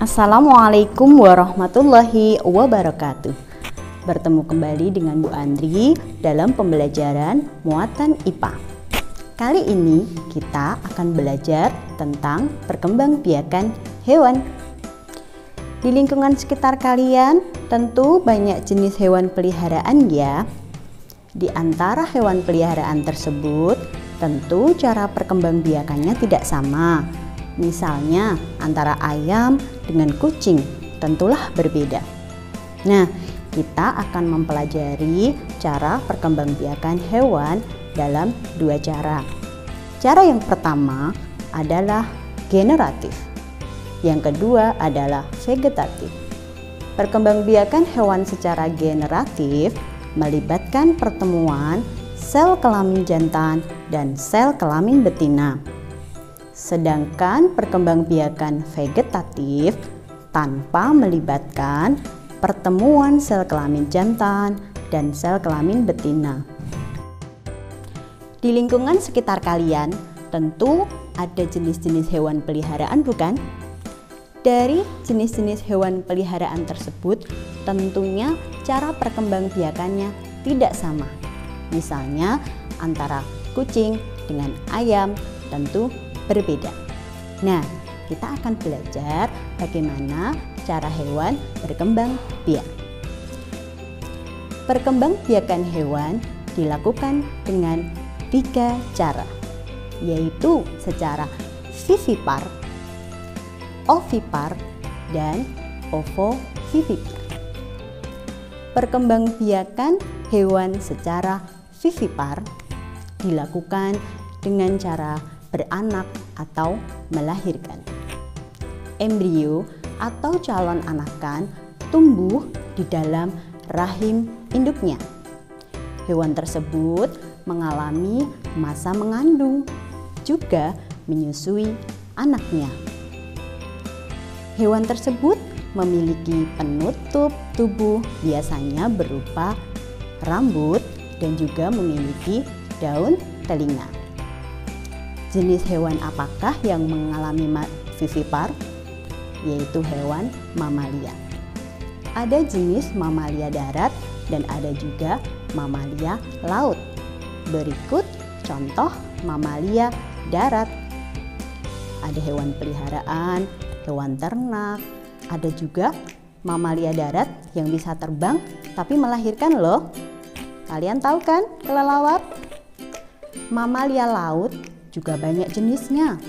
Assalamualaikum warahmatullahi wabarakatuh. Bertemu kembali dengan Bu Andri dalam pembelajaran muatan IPA. Kali ini kita akan belajar tentang perkembangbiakan hewan. Di lingkungan sekitar kalian tentu banyak jenis hewan peliharaan ya. Di antara hewan peliharaan tersebut tentu cara perkembangbiakannya tidak sama. Misalnya antara ayam dengan kucing tentulah berbeda. Nah, kita akan mempelajari cara perkembangbiakan hewan dalam dua cara. Cara yang pertama adalah generatif. Yang kedua adalah vegetatif. Perkembangbiakan hewan secara generatif melibatkan pertemuan sel kelamin jantan dan sel kelamin betina. Sedangkan perkembangbiakan vegetatif tanpa melibatkan pertemuan sel kelamin jantan dan sel kelamin betina. Di lingkungan sekitar kalian tentu ada jenis-jenis hewan peliharaan, bukan? Dari jenis-jenis hewan peliharaan tersebut tentunya cara perkembangbiakannya tidak sama. Misalnya antara kucing dengan ayam tentu berbeda. Nah, kita akan belajar bagaimana cara hewan berkembang biak. Perkembangbiakan hewan dilakukan dengan 3 cara, yaitu secara vivipar, ovipar, dan ovovivipar. Perkembangbiakan hewan secara vivipar dilakukan dengan cara beranak atau melahirkan. Embrio atau calon anakan tumbuh di dalam rahim induknya. Hewan tersebut mengalami masa mengandung, juga menyusui anaknya. Hewan tersebut memiliki penutup tubuh biasanya berupa rambut dan juga memiliki daun telinga. Jenis hewan apakah yang mengalami vivipar? Yaitu hewan mamalia. Ada jenis mamalia darat dan ada juga mamalia laut. Berikut contoh mamalia darat. Ada hewan peliharaan, hewan ternak, ada juga mamalia darat yang bisa terbang tapi melahirkan loh. Kalian tahu kan kelelawar? Mamalia laut juga banyak jenisnya.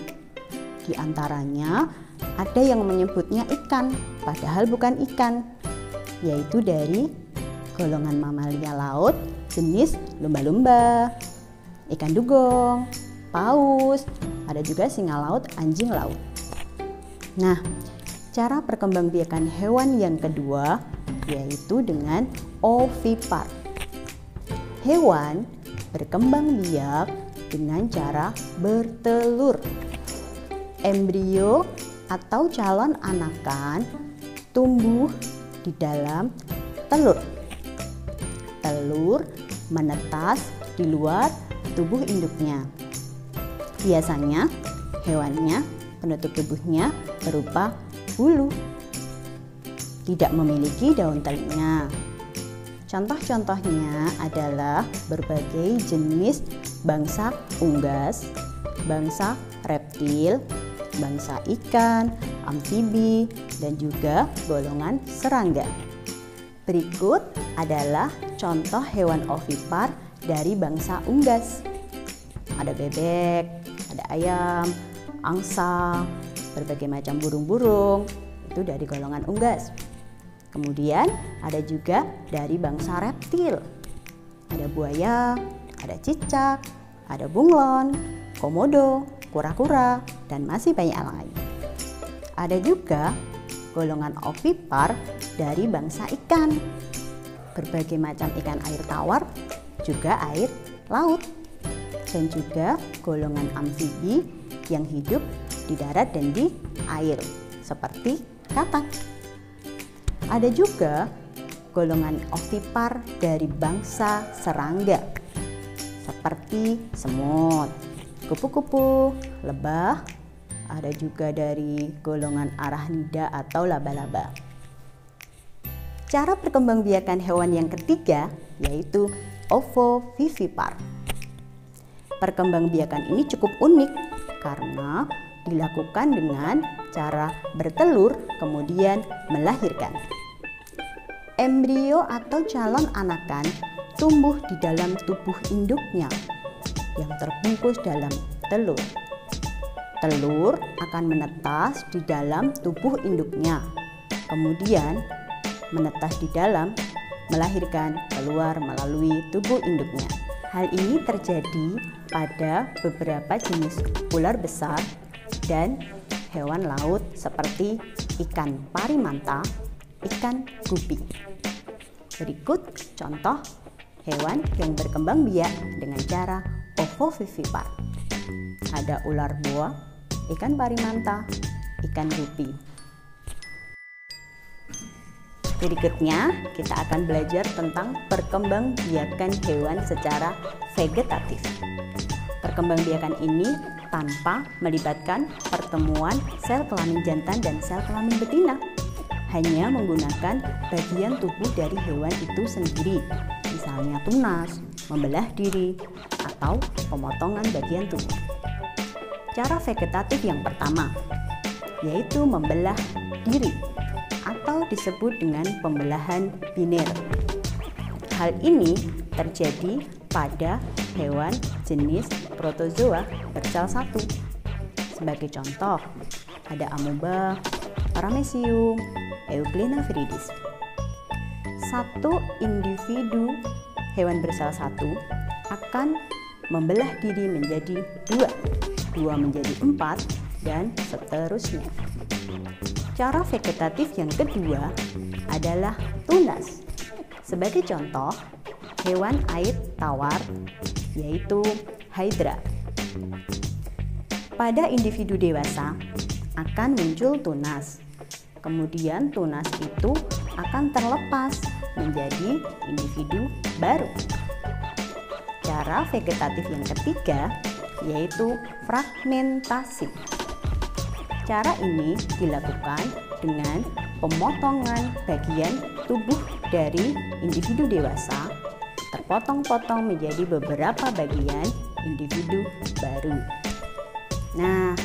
Di antaranya ada yang menyebutnya ikan, padahal bukan ikan, yaitu dari golongan mamalia laut jenis lumba-lumba, ikan dugong, paus, ada juga singa laut, anjing laut. Nah, cara perkembangbiakan hewan yang kedua yaitu dengan ovipar. Hewan berkembang biak dengan cara bertelur. Embrio atau calon anakan tumbuh di dalam telur. Telur menetas di luar tubuh induknya. Biasanya hewannya penutup tubuhnya berupa bulu. Tidak memiliki daun telinga. Contoh-contohnya adalah berbagai jenis bangsa unggas, bangsa reptil, bangsa ikan, amfibi, dan juga golongan serangga. Berikut adalah contoh hewan ovipar dari bangsa unggas. Ada bebek, ada ayam, angsa, berbagai macam burung-burung, itu dari golongan unggas. Kemudian ada juga dari bangsa reptil. Ada buaya, ada cicak, ada bunglon, komodo, kura-kura, dan masih banyak lain. Ada juga golongan ovipar dari bangsa ikan. Berbagai macam ikan air tawar, juga air laut. Dan juga golongan amfibi yang hidup di darat dan di air, seperti katak. Ada juga golongan ovipar dari bangsa serangga, seperti semut, kupu-kupu, lebah, ada juga dari golongan arachnida atau laba-laba. Cara perkembangbiakan hewan yang ketiga yaitu ovovivipar. Perkembangbiakan ini cukup unik karena dilakukan dengan cara bertelur kemudian melahirkan. Embrio atau calon anakan tumbuh di dalam tubuh induknya yang terbungkus dalam telur. Telur akan menetas di dalam tubuh induknya, kemudian menetas di dalam, melahirkan keluar melalui tubuh induknya. Hal ini terjadi pada beberapa jenis ular besar dan hewan laut seperti ikan parimanta, ikan gupi. Berikut contoh hewan yang berkembang biak dengan cara ovovivipar. Ada ular boa, ikan parimanta, ikan gupi. Berikutnya kita akan belajar tentang perkembangbiakan hewan secara vegetatif. Perkembangbiakan ini tanpa melibatkan pertemuan sel kelamin jantan dan sel kelamin betina, hanya menggunakan bagian tubuh dari hewan itu sendiri, misalnya tunas, membelah diri, atau pemotongan bagian tubuh. Cara vegetatif yang pertama yaitu membelah diri atau disebut dengan pembelahan biner. Hal ini terjadi pada hewan jenis protozoa bersel satu. Sebagai contoh, ada amoeba, paramecium, Euglena viridis. Satu individu hewan bersel satu akan membelah diri menjadi dua menjadi 4, dan seterusnya. Cara vegetatif yang kedua adalah tunas. Sebagai contoh, hewan air tawar yaitu hydra. Pada individu dewasa akan muncul tunas. Kemudian tunas itu akan terlepas menjadi individu baru. Cara vegetatif yang ketiga yaitu fragmentasi. Cara ini dilakukan dengan pemotongan bagian tubuh dari individu dewasa, terpotong-potong menjadi beberapa bagian individu baru. Nah,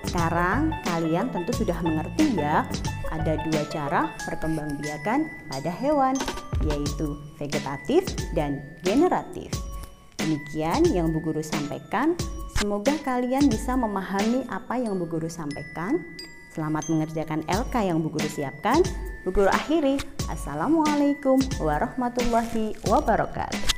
sekarang kalian tentu sudah mengerti ya, ada dua cara perkembangbiakan pada hewan, yaitu vegetatif dan generatif. Demikian yang Bu Guru sampaikan. Semoga kalian bisa memahami apa yang Bu Guru sampaikan. Selamat mengerjakan LK yang Bu Guru siapkan. Bu Guru akhiri. Assalamualaikum warahmatullahi wabarakatuh.